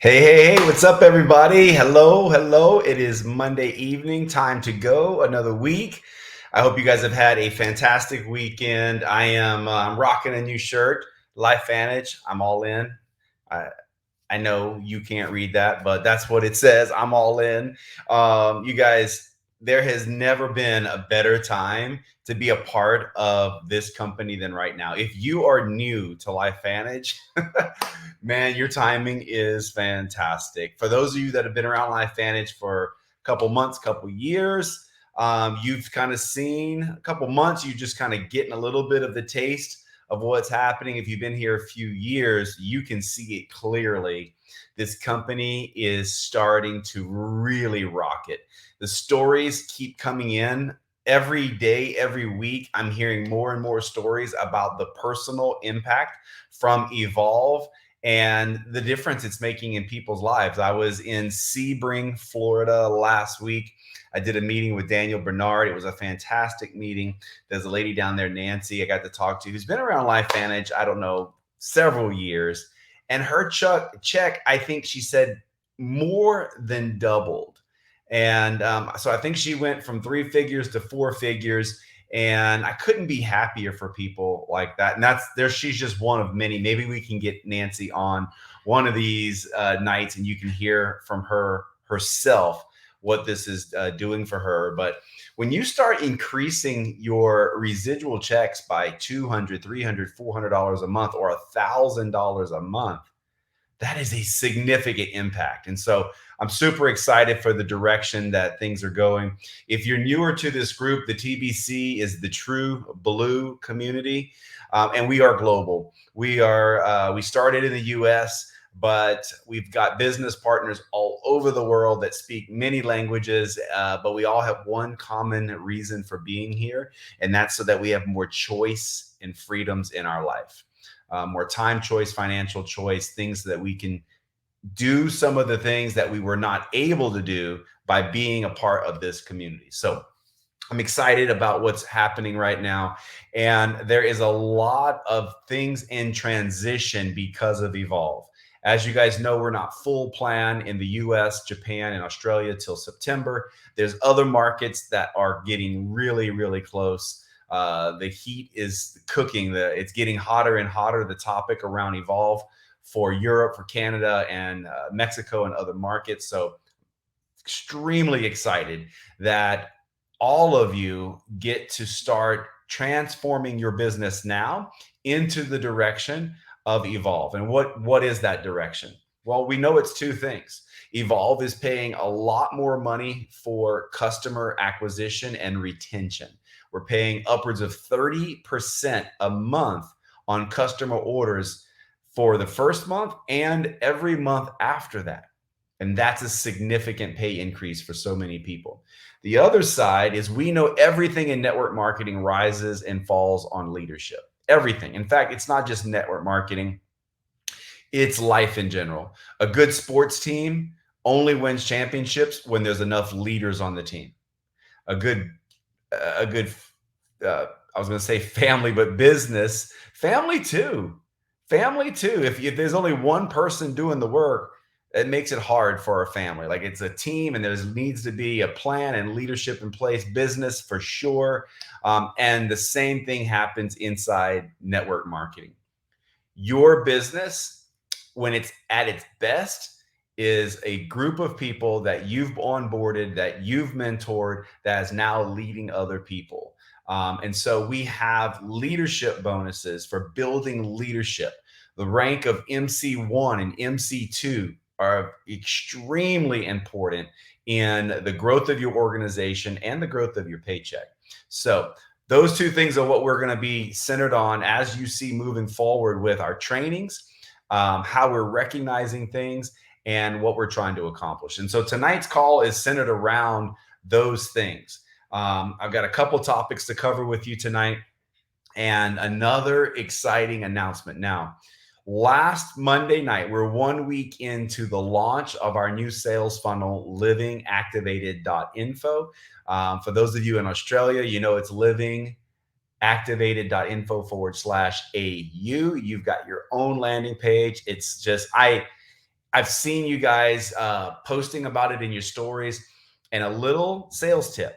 Hey, what's up, everybody? Hello. It is Monday evening, time to go. Another week. I hope you guys have had a fantastic weekend. I'm rocking a new shirt, LifeVantage. I'm all in. I, I know you can't read that, but that's what it says. I'm all in. You guys, there has never been a better time to be a part of this company than right now. If you are new to LifeVantage, man, your timing is fantastic. For those of you that have been around LifeVantage for a couple months, couple years, you've kind of seen a couple months, you just kind of getting a little bit of the taste of what's happening. If you've been here a few years, you can see it clearly. This company is starting to really rock it. The stories keep coming in every day, every week. I'm hearing more and more stories about the personal impact from Evolve and the difference it's making in people's lives. I was in Sebring, Florida last week. I did a meeting with Daniel Bernard. It was a fantastic meeting. There's a lady down there, Nancy, I got to talk to, who's been around LifeVantage, I don't know, several years. And her check, I think she said, more than doubled. And so I think she went from 3 figures to 4 figures. And I couldn't be happier for people like that. And that's there. She's just one of many. Maybe we can get Nancy on one of these nights, and you can hear from her herself what this is doing for her. But when you start increasing your residual checks by $200, $300, $400 a month, or $1,000 a month, that is a significant impact. And so I'm super excited for the direction that things are going. If you're newer to this group, the TBC is the True Blue community, and we are global. We started in the U.S., but we've got business partners all over the world that speak many languages, but we all have one common reason for being here, and that's so that we have more choice and freedoms in our life. More time choice, financial choice, things that we can do some of the things that we were not able to do by being a part of this community. So I'm excited about what's happening right now. And there is a lot of things in transition because of Evolve. As you guys know, we're not full plan in the US, Japan, and Australia till September. There's other markets that are getting really, really close. The heat is cooking. It's getting hotter and hotter. The topic around Evolve for Europe, for Canada, and Mexico, and other markets. So extremely excited that all of you get to start transforming your business now into the direction of Evolve. And what is that direction? Well, we know it's two things. Evolve is paying a lot more money for customer acquisition and retention. We're paying upwards of 30% a month on customer orders for the first month and every month after that. And that's a significant pay increase for so many people. The other side is we know everything in network marketing rises and falls on leadership. Everything. In fact, it's not just network marketing, it's life in general. A good sports team only wins championships when there's enough leaders on the team. A good, a good, I was going to say family, but business, family too. Family too. If there's only one person doing the work, it makes it hard for a family. Like it's a team, and there needs to be a plan and leadership in place. Business for sure, and the same thing happens inside network marketing. Your business, when it's at its best, is a group of people that you've onboarded, that you've mentored, that is now leading other people. And so we have leadership bonuses for building leadership. The rank of MC1 and MC2 are extremely important in the growth of your organization and the growth of your paycheck. So those two things are what we're going to be centered on as you see moving forward with our trainings, how we're recognizing things, and what we're trying to accomplish. And so tonight's call is centered around those things. I've got a couple topics to cover with you tonight and another exciting announcement. Now, last Monday night, we're 1 week into the launch of our new sales funnel, livingactivated.info. For those of you in Australia, you know it's livingactivated.info/AU. You've got your own landing page. It's just, I've seen you guys posting about it in your stories. And a little sales tip: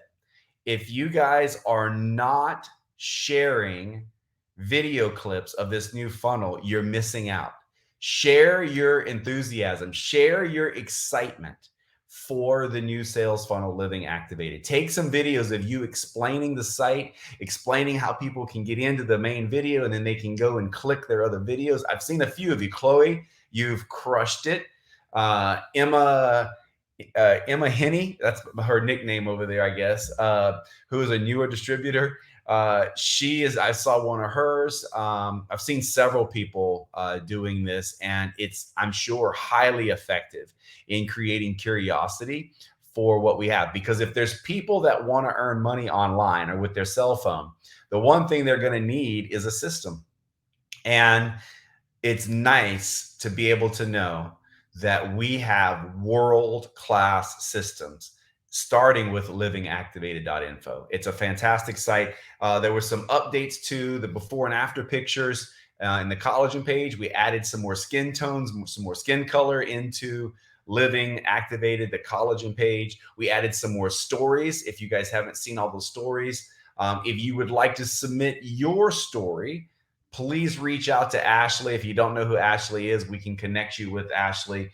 if you guys are not sharing video clips of this new funnel, you're missing out. Share your enthusiasm, share your excitement for the new sales funnel Living Activated. Take some videos of you explaining the site, explaining how people can get into the main video and then they can go and click their other videos. I've seen a few of you. Chloe, you've crushed it. Emma Henney, that's her nickname over there, I guess, who is a newer distributor. I saw one of hers. I've seen several people doing this, and it's, I'm sure, highly effective in creating curiosity for what we have. Because if there's people that want to earn money online or with their cell phone, the one thing they're going to need is a system. And it's nice to be able to know that we have world-class systems, starting with livingactivated.info. It's a fantastic site. There were some updates to the before and after pictures in the collagen page. We added some more skin tones, some more skin color into Living Activated, the collagen page. We added some more stories. If you guys haven't seen all those stories, if you would like to submit your story, please reach out to Ashley. If you don't know who Ashley is, we can connect you with Ashley.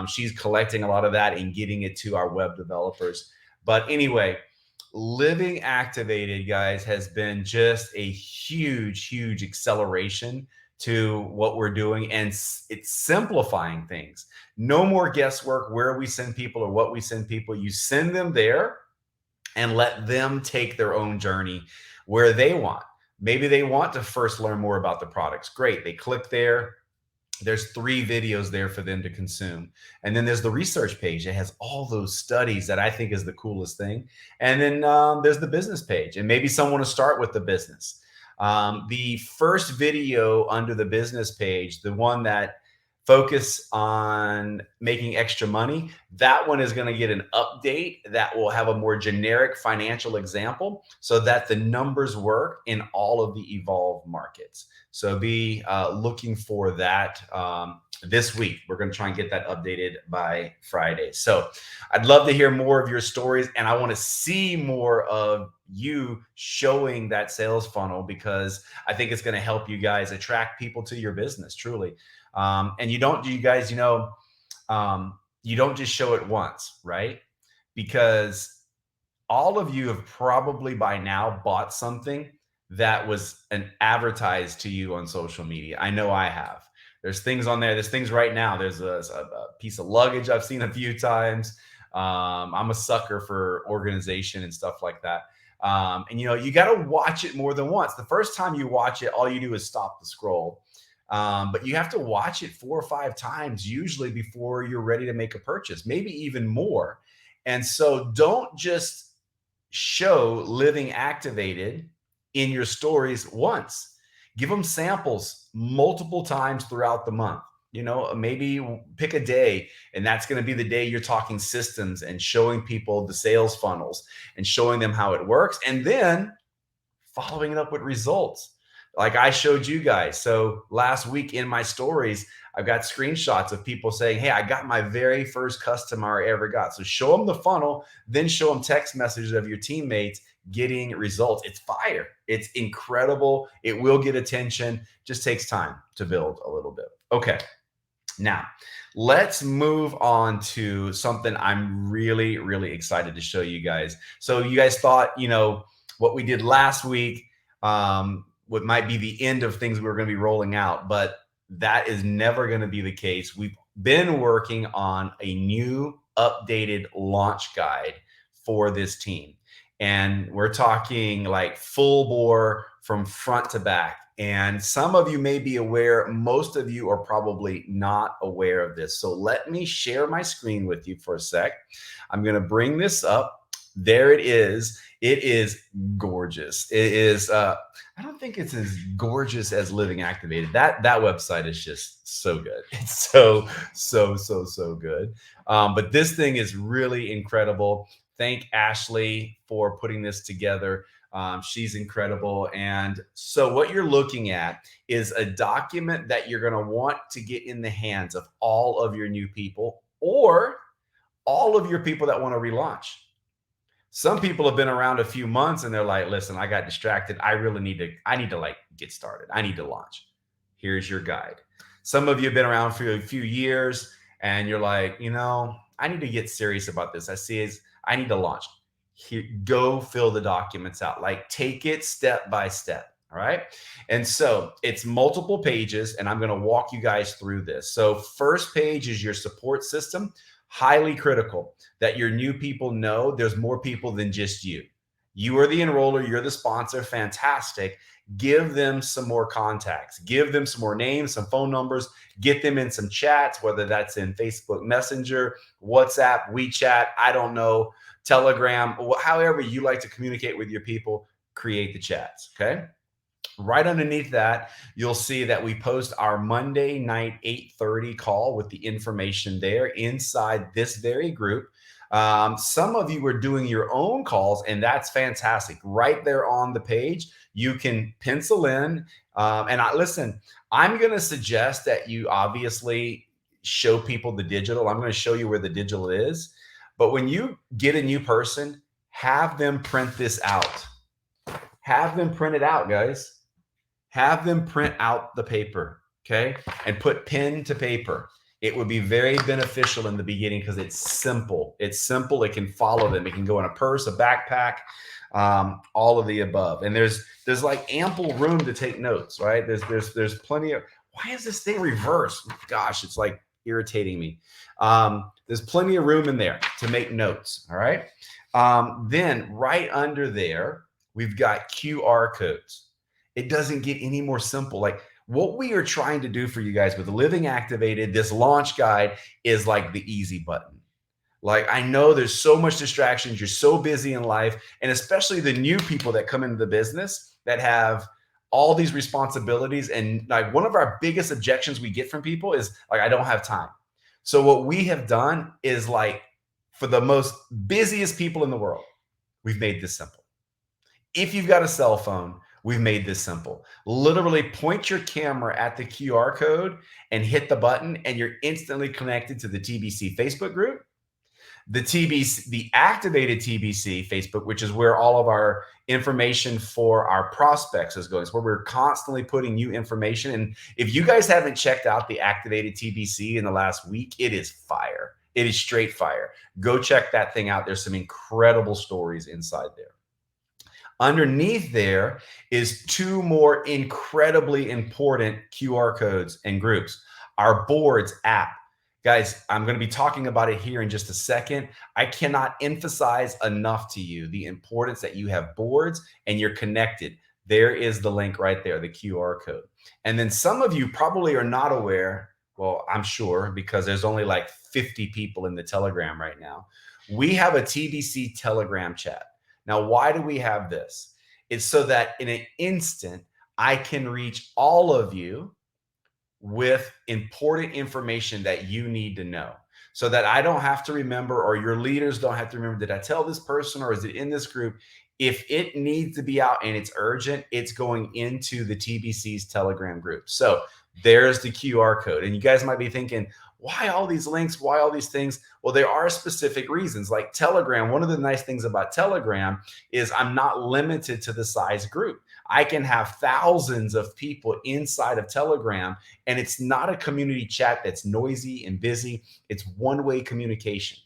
She's collecting a lot of that and getting it to our web developers. But anyway, Living Activated, guys, has been just a huge, huge acceleration to what we're doing, and it's simplifying things. No more guesswork where we send people or what we send people. You send them there and let them take their own journey where they want. Maybe they want to first learn more about the products. Great. They click there. There's 3 videos there for them to consume. And then there's the research page. It has all those studies that I think is the coolest thing. And then there's the business page. And maybe someone to start with the business. The first video under the business page, the one that focus on making extra money, that one is going to get an update that will have a more generic financial example so that the numbers work in all of the evolved markets. So be looking for that this week. We're going to try and get that updated by Friday. So I'd love to hear more of your stories, and I want to see more of you showing that sales funnel, because I think it's going to help you guys attract people to your business, truly. And you don't just show it once, right? Because all of you have probably by now bought something that was advertised to you on social media. I know I have. There's things on there. There's things right now. There's a piece of luggage I've seen a few times. I'm a sucker for organization and stuff like that. And you got to watch it more than once. The first time you watch it, all you do is stop the scroll. But you have to watch it 4 or 5 times usually before you're ready to make a purchase, maybe even more. And so don't just show Living Activated in your stories once. Give them samples multiple times throughout the month. Maybe pick a day, and that's going to be the day you're talking systems and showing people the sales funnels and showing them how it works, and then following it up with results like I showed you guys. So last week in my stories, I've got screenshots of people saying, hey, I got my very first customer I ever got. So show them the funnel, then show them text messages of your teammates getting results. It's fire. It's incredible. It will get attention. Just takes time to build a little bit. Okay. Now, let's move on to something I'm really, really excited to show you guys. So you guys thought, what we did last week, what might be the end of things we were going to be rolling out, but that is never going to be the case. We've been working on a new updated launch guide for this team. And we're talking like full bore from front to back. And some of you may be aware, most of you are probably not aware of this. So let me share my screen with you for a sec. I'm going to bring this up. There it is. It is gorgeous. It is, I don't think it's as gorgeous as Living Activated. That website is just so good. It's so good. But this thing is really incredible. Thank Ashley for putting this together. She's incredible. And so what you're looking at is a document that you're going to want to get in the hands of all of your new people or all of your people that want to relaunch. Some people have been around a few months and they're like, listen, I got distracted. I need to like get started. I need to launch. Here's your guide. Some of you have been around for a few years and you're like, I need to get serious about this. I need to launch. Here, go fill the documents out. Like take it step by step. All right. And so it's multiple pages, and I'm going to walk you guys through this. So, first page is your support system. Highly critical that your new people know there's more people than just you. You are the enroller, you're the sponsor. Fantastic. Give them some more contacts, give them some more names, some phone numbers, get them in some chats, whether that's in Facebook Messenger, WhatsApp, WeChat, I don't know, Telegram, however you like to communicate with your people, create the chats. Okay. Right underneath that, you'll see that we post our Monday night 8:30 call with the information there inside this very group. Some of you are doing your own calls, and that's fantastic. Right there on the page, you can pencil in. Listen, I'm going to suggest that you obviously show people the digital. I'm going to show you where the digital is. But when you get a new person, have them print this out. Have them print it out, guys. Have them print out the paper, okay? And put pen to paper. It would be very beneficial in the beginning because it's simple. It's simple. It can follow them. It can go in a purse, a backpack, all of the above. And there's like ample room to take notes, right? There's plenty of. Why is this thing reversed? Gosh, it's like irritating me. There's plenty of room in there to make notes. All right. Then right under there, we've got QR codes. It doesn't get any more simple. Like what we are trying to do for you guys with Living Activated, this launch guide is like the easy button. Like I know there's so much distractions. You're so busy in life, and especially the new people that come into the business that have all these responsibilities. And like one of our biggest objections we get from people is like, I don't have time. So what we have done is like for the most busiest people in the world, we've made this simple. If you've got a cell phone, we've made this simple. Literally point your camera at the QR code and hit the button, and you're instantly connected to the TBC Facebook group, the activated TBC Facebook, which is where all of our information for our prospects is going. It's where we're constantly putting new information. And if you guys haven't checked out the activated TBC in the last week, it is fire. It is straight fire. Go check that thing out. There's some incredible stories inside there. Underneath there is two more incredibly important QR codes and groups. Our boards app. Guys, I'm going to be talking about it here in just a second. I cannot emphasize enough to you the importance that you have boards and you're connected. There is the link right there, the QR code. And then some of you probably are not aware, well, I'm sure, because there's only like 50 people in the Telegram right now. We have a TBC Telegram chat. Now, why do we have this? It's so that in an instant, I can reach all of you with important information that you need to know so that I don't have to remember, or your leaders don't have to remember, did I tell this person or is it in this group? If it needs to be out and it's urgent, it's going into the TBC's Telegram group. So there's the QR code. And you guys might be thinking, why all these links? Why all these things? Well, there are specific reasons. Like Telegram, one of the nice things about Telegram is I'm not limited to the size group. I can have thousands of people inside of Telegram, and it's not a community chat that's noisy and busy. It's one-way communication.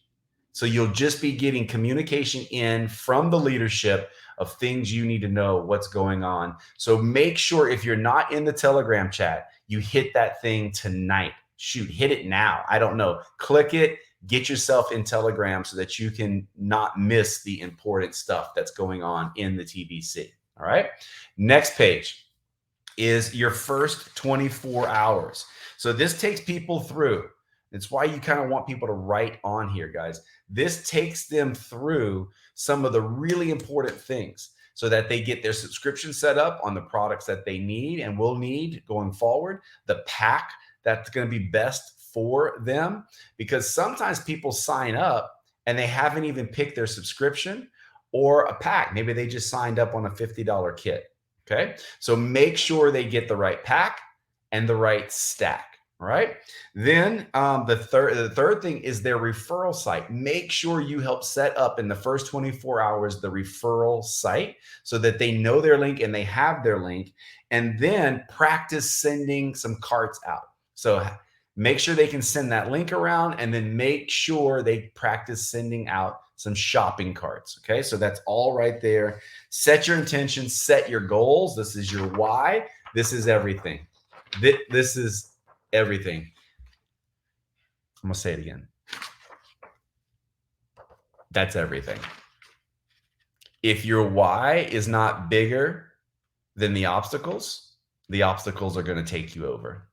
So you'll just be getting communication in from the leadership of things you need to know what's going on. So make sure if you're not in the Telegram chat, you hit that thing tonight. Shoot, hit it now. I don't know. Click it, get yourself in Telegram so that you can not miss the important stuff that's going on in the TBC. All right. Next page is your first 24 hours. So this takes people through. It's why you kind of want people to write on here, guys. This takes them through some of the really important things so that they get their subscription set up on the products that they need and will need going forward, the pack that's going to be best for them, because sometimes people sign up and they haven't even picked their subscription, or a pack. Maybe they just signed up on a $50 kit. Okay. So make sure they get the right pack and the right stack. All right. Then the third thing is their referral site. Make sure you help set up in the first 24 hours the referral site so that they know their link and they have their link. And then practice sending some carts out. So make sure they can send that link around, and then make sure they practice sending out some shopping carts. Okay, so that's all right there. Set your intentions, set your goals. This is your why. This is everything. This is everything. I'm gonna say it again. That's everything. If your why is not bigger than the obstacles are going to take you over.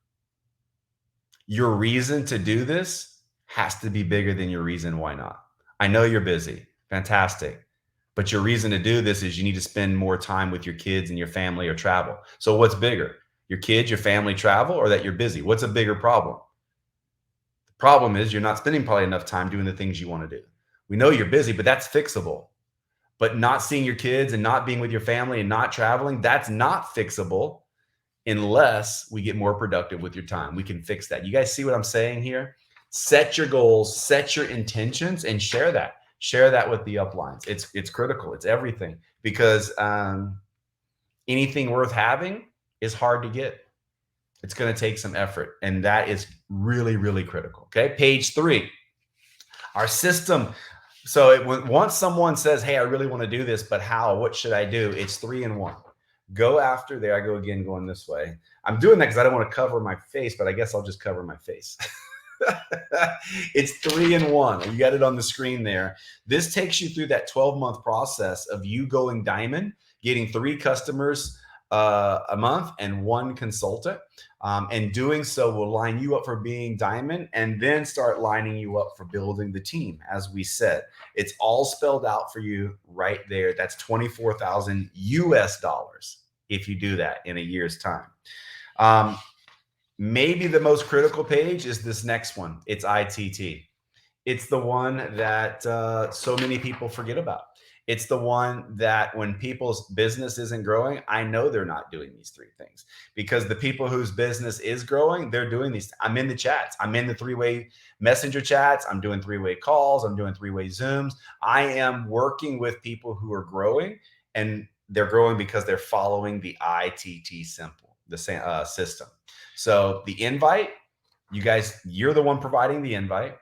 Your reason to do this has to be bigger than your reason why not. I know you're busy. Fantastic. But your reason to do this is you need to spend more time with your kids and your family or travel. So what's bigger? Your kids, your family, travel, or that you're busy? What's a bigger problem? The problem is you're not spending probably enough time doing the things you want to do. We know you're busy, but that's fixable. But not seeing your kids and not being with your family and not traveling, that's not fixable unless we get more productive with your time. We can fix that. You guys see what I'm saying here? Set your goals, set your intentions, and share that. Share that with the uplines. It's critical. It's everything, because anything worth having is hard to get. It's going to take some effort, and that is really, really critical. Okay, page 3, our system. So once someone says, hey, I really want to do this, but how? What should I do? It's 3 in 1. Go after, there I go again, going this way. I'm doing that because I don't want to cover my face, but I guess I'll just cover my face. It's 3 in 1. You got it on the screen there. This takes you through that 12-month process of you going diamond, getting 3 customers a month and 1 consultant. And doing so will line you up for being diamond, and then start lining you up for building the team. As we said, it's all spelled out for you right there. That's $24,000 US if you do that in a year's time. Maybe the most critical page is this next one. It's ITT. It's the one that so many people forget about. It's the one that when people's business isn't growing, I know they're not doing these 3 things, because the people whose business is growing, they're doing these. I'm in the chats. I'm in the 3-way messenger chats. I'm doing 3-way calls. I'm doing 3-way Zooms. I am working with people who are growing, and they're growing because they're following the ITT system. So the invite, you guys, you're the one providing the invite.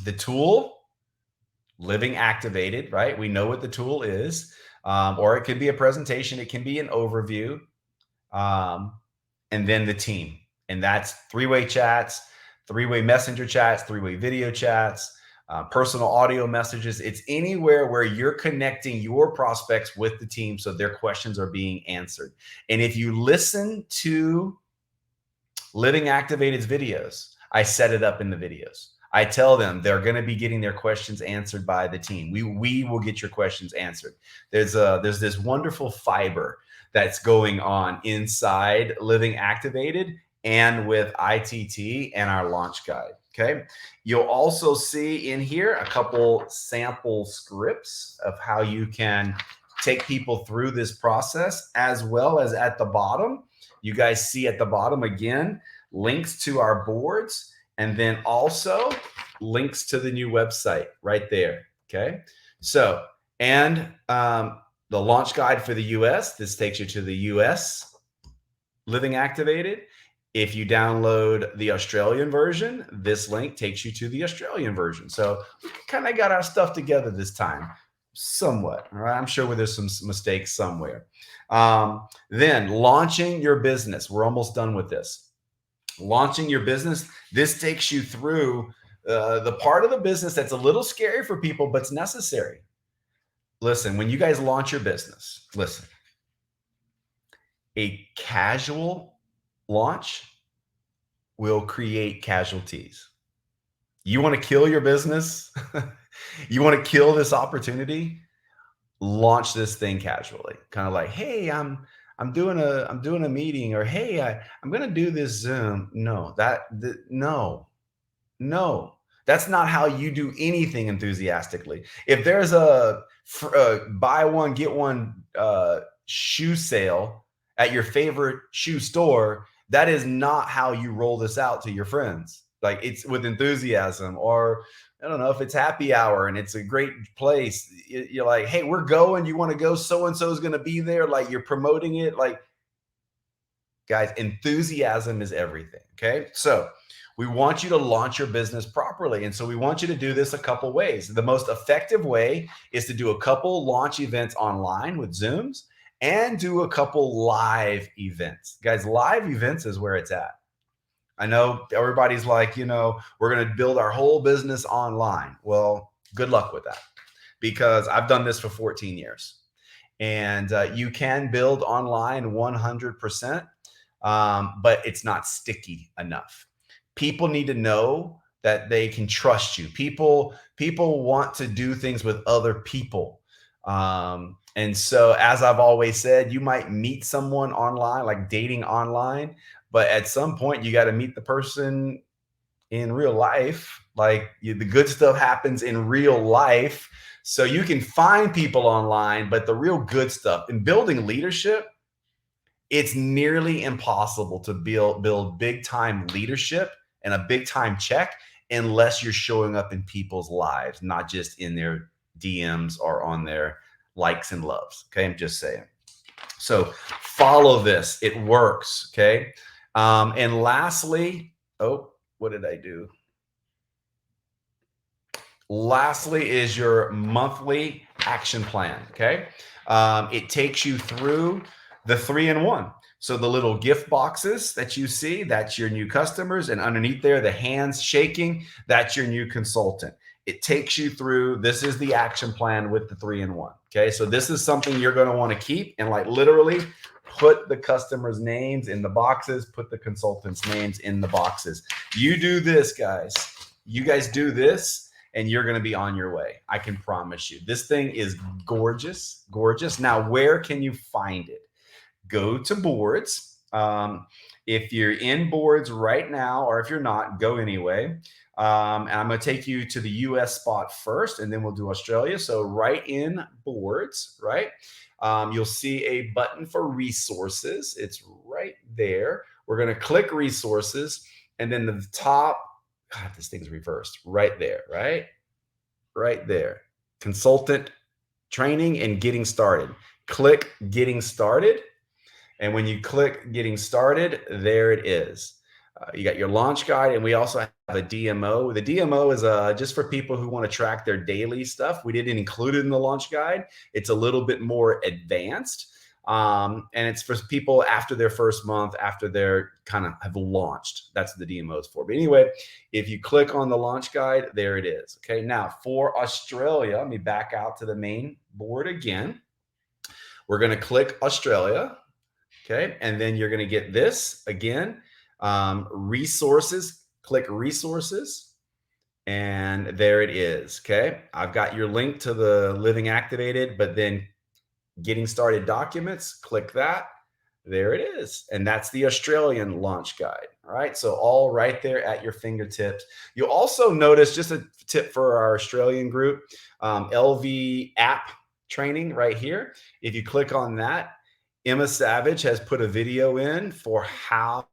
The tool, Living Activated, right? We know what the tool is, or it could be a presentation. It can be an overview, and then the team. And that's 3-way chats, 3-way messenger chats, 3-way video chats, personal audio messages. It's anywhere where you're connecting your prospects with the team so their questions are being answered. And if you listen to Living Activated's videos, I set it up in the videos. I tell them they're going to be getting their questions answered by the team. We will get your questions answered. There's this wonderful fiber that's going on inside Living Activated and with ITT and our launch guide. Okay. You'll also see in here a couple sample scripts of how you can take people through this process, as well as at the bottom. You guys see at the bottom again, links to our boards, and then also links to the new website right there. Okay. So, and the launch guide for the US, this takes you to the US Living Activated. If you download the Australian version, this link takes you to the Australian version. So we kind of got our stuff together this time, somewhat. All right. I'm sure there's some mistakes somewhere. Then launching your business. We're almost done with this. Launching your business. This takes you through the part of the business that's a little scary for people, but it's necessary. Listen, when you guys launch your business, listen, a casual launch will create casualties. You want to kill your business? You want to kill this opportunity? Launch this thing casually. Kind of like, hey, I'm doing a meeting, or hey, I'm going to do this Zoom. No, no. That's not how you do anything enthusiastically. If there's a buy one get one shoe sale at your favorite shoe store, that is not how you roll this out to your friends. Like, it's with enthusiasm. Or I don't know, if it's happy hour and it's a great place, you're like, hey, we're going. You want to go? So and so is going to be there. Like, you're promoting it. Like, guys, enthusiasm is everything. Okay, so we want you to launch your business properly. And so we want you to do this a couple ways. The most effective way is to do a couple launch events online with Zooms and do a couple live events. Guys, live events is where it's at. I know everybody's like, we're going to build our whole business online. Well, good luck with that, because I've done this for 14 years. And you can build online 100%, but it's not sticky enough. People need to know that they can trust you. People want to do things with other people. And so, as I've always said, you might meet someone online, like dating online, but at some point you got to meet the person in real life. Like, the good stuff happens in real life. So you can find people online, but the real good stuff in building leadership, it's nearly impossible to build big time leadership and a big time check unless you're showing up in people's lives, not just in their DMs or on their likes and loves. Okay, I'm just saying. So follow this. It works. Okay. And lastly, what did I do? Lastly is your monthly action plan. Okay. It takes you through the 3-in-1. So the little gift boxes that you see, that's your new customers. And underneath there, the hands shaking, that's your new consultant. It takes you through, this is the action plan with the 3-in-1. Okay. So this is something you're going to want to keep and, like, literally put the customers' names in the boxes, put the consultants' names in the boxes. You do this, guys. You guys do this, and you're going to be on your way. I can promise you. This thing is gorgeous, gorgeous. Now, where can you find it? Go to Boards. If you're in Boards right now, or if you're not, go anyway. And I'm going to take you to the US spot first, and then we'll do Australia. So right in Boards, right? You'll see a button for resources. It's right there. We're going to click resources, and then the top, God, this thing's reversed, right there, right? Right there. Consultant training and getting started. Click getting started. And when you click getting started, there it is. You got your launch guide, and we also have a DMO. The DMO is just for people who want to track their daily stuff. We didn't include it in the launch guide. It's a little bit more advanced. And it's for people after their first month, after they're kind of have launched. That's what the DMO is for. But anyway, if you click on the launch guide, there it is. Okay. Now for Australia, let me back out to the main board again. We're going to click Australia. Okay. And then you're going to get this again, resources, click resources. And there it is. Okay. I've got your link to the Living Activated, but then getting started documents, click that. There it is. And that's the Australian launch guide. All right. So all right there at your fingertips. You'll also notice, just a tip for our Australian group, LV app training right here. If you click on that, Emma Savage has put a video in for how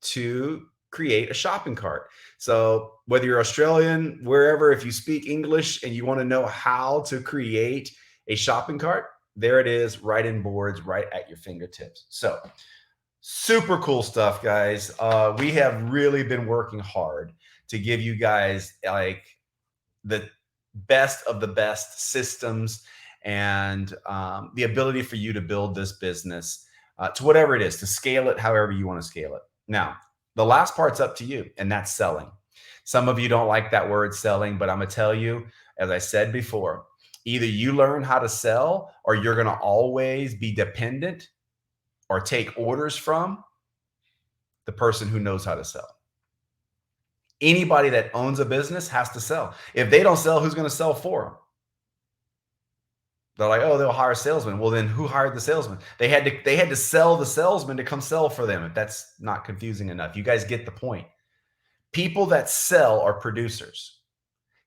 to create a shopping cart. So whether you're Australian, wherever, if you speak English and you want to know how to create a shopping cart, there it is, right in Boards, right at your fingertips. So super cool stuff, guys. We have really been working hard to give you guys like the best of the best systems and the ability for you to build this business to whatever it is, to scale it however you want to scale it. Now, the last part's up to you, and that's selling. Some of you don't like that word selling, but I'm going to tell you, as I said before, either you learn how to sell or you're going to always be dependent or take orders from the person who knows how to sell. Anybody that owns a business has to sell. If they don't sell, who's going to sell for them? They're like, oh, they'll hire a salesman. Well, then who hired the salesman? They had to sell the salesman to come sell for them. If that's not confusing enough, you guys get the point. People that sell are producers.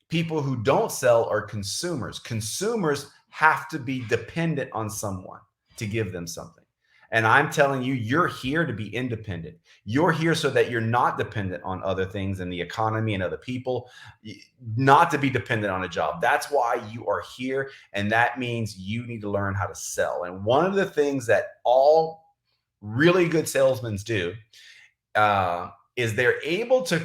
People who don't sell are consumers. Consumers have to be dependent on someone to give them something. And I'm telling you, you're here to be independent. You're here so that you're not dependent on other things and the economy and other people, not to be dependent on a job. That's why you are here. And that means you need to learn how to sell. And one of the things that all really good salesmen do is they're able to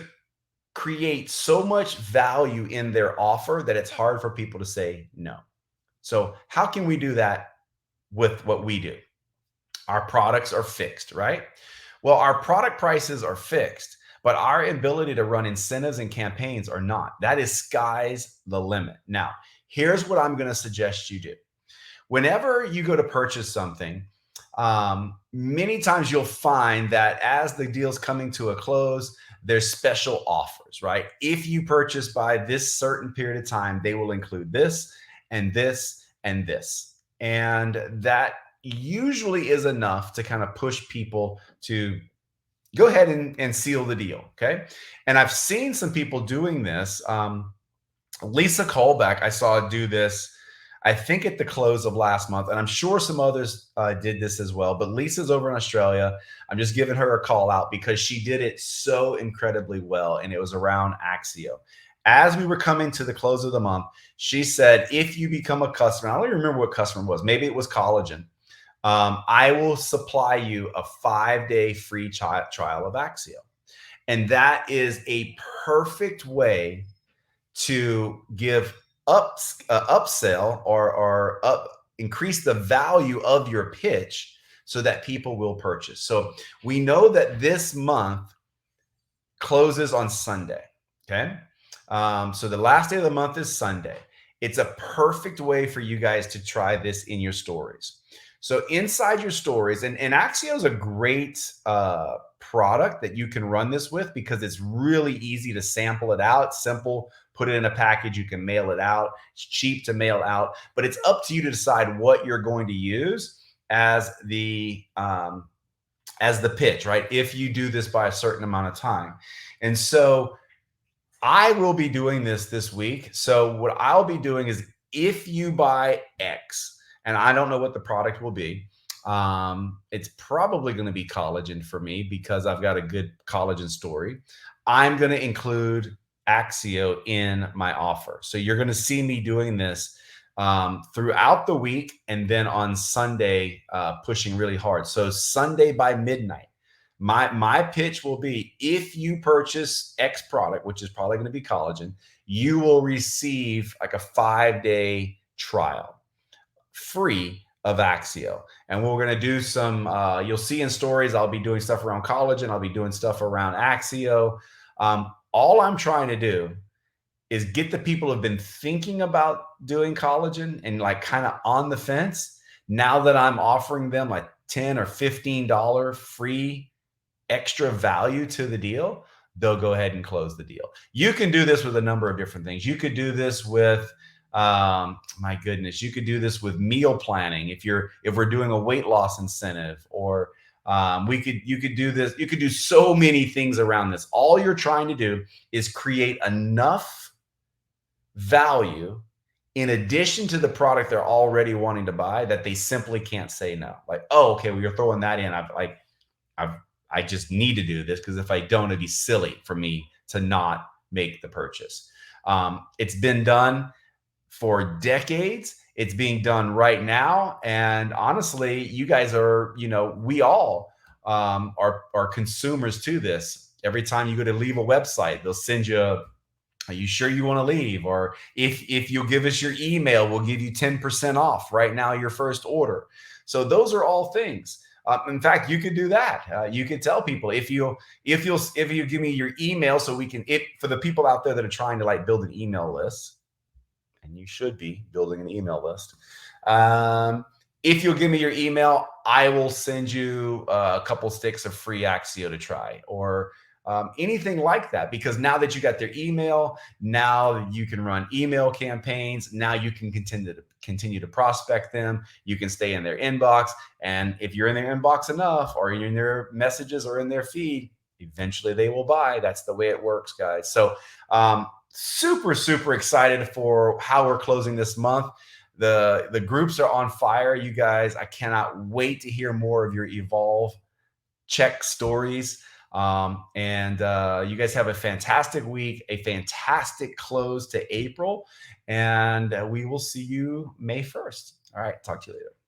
create so much value in their offer that it's hard for people to say no. So, how can we do that with what we do? Our products are fixed, right? Well, our product prices are fixed, but our ability to run incentives and campaigns are not. That is sky's the limit. Now, here's what I'm going to suggest you do. Whenever you go to purchase something, many times you'll find that as the deal's coming to a close, there's special offers, right? If you purchase by this certain period of time, they will include this and this and this. And that usually is enough to kind of push people to go ahead and seal the deal. Okay. And I've seen some people doing this. Lisa Colbeck, I saw do this, I think at the close of last month, and I'm sure some others did this as well. But Lisa's over in Australia. I'm just giving her a call out because she did it so incredibly well, and it was around Axio. As we were coming to the close of the month, she said, if you become a customer, I don't even remember what customer it was. Maybe it was Collagen. I will supply you a 5-day free trial of Axio. And that is a perfect way to give upsell or increase the value of your pitch so that people will purchase. So we know that this month closes on Sunday. Okay. So the last day of the month is Sunday. It's a perfect way for you guys to try this in your stories. So inside your stories, and Axio is a great product that you can run this with because it's really easy to sample it out. It's simple. Put it in a package. You can mail it out. It's cheap to mail out, but it's up to you to decide what you're going to use as the pitch, right? If you do this by a certain amount of time. And so I will be doing this week. So what I'll be doing is if you buy X, and I don't know what the product will be, it's probably going to be collagen for me because I've got a good collagen story. I'm going to include Axio in my offer. So you're going to see me doing this throughout the week, and then on Sunday, pushing really hard. So Sunday by midnight, my pitch will be, if you purchase X product, which is probably going to be collagen, you will receive like a 5-day trial free of Axio. And we're going to do some, you'll see in stories, I'll be doing stuff around collagen. I'll be doing stuff around Axio. All I'm trying to do is get the people who have been thinking about doing collagen and like kind of on the fence. Now that I'm offering them like $10 or $15 free extra value to the deal, they'll go ahead and close the deal. You can do this with a number of different things. You could do this with, my goodness, you could do this with meal planning. If we're doing a weight loss incentive, or you could do this. You could do so many things around this. All you're trying to do is create enough value in addition to the product they're already wanting to buy that they simply can't say no. Like, oh, okay, well, you're throwing that in. I just need to do this because if I don't, it'd be silly for me to not make the purchase. It's been done for decades. It's being done right now. And honestly, you guys are, we all are consumers to this. Every time you go to leave a website, they'll send you are you sure you want to leave? Or if you'll give us your email, we'll give you 10% off right now your first order. So those are all things. In fact, you could do that. You could tell people if you give me your email, so we can, for the people out there that are trying to like build an email list, and you should be building an email list. If you'll give me your email, I will send you a couple sticks of free Axio to try, or anything like that. Because now that you got their email, now you can run email campaigns. Now you can continue to prospect them. You can stay in their inbox. And if you're in their inbox enough, or in their messages or in their feed, eventually they will buy. That's the way it works, guys. So super, super excited for how we're closing this month. The groups are on fire, you guys. I cannot wait to hear more of your Evolve check stories. And you guys have a fantastic week, a fantastic close to April, and we will see you May 1st. All right, talk to you later.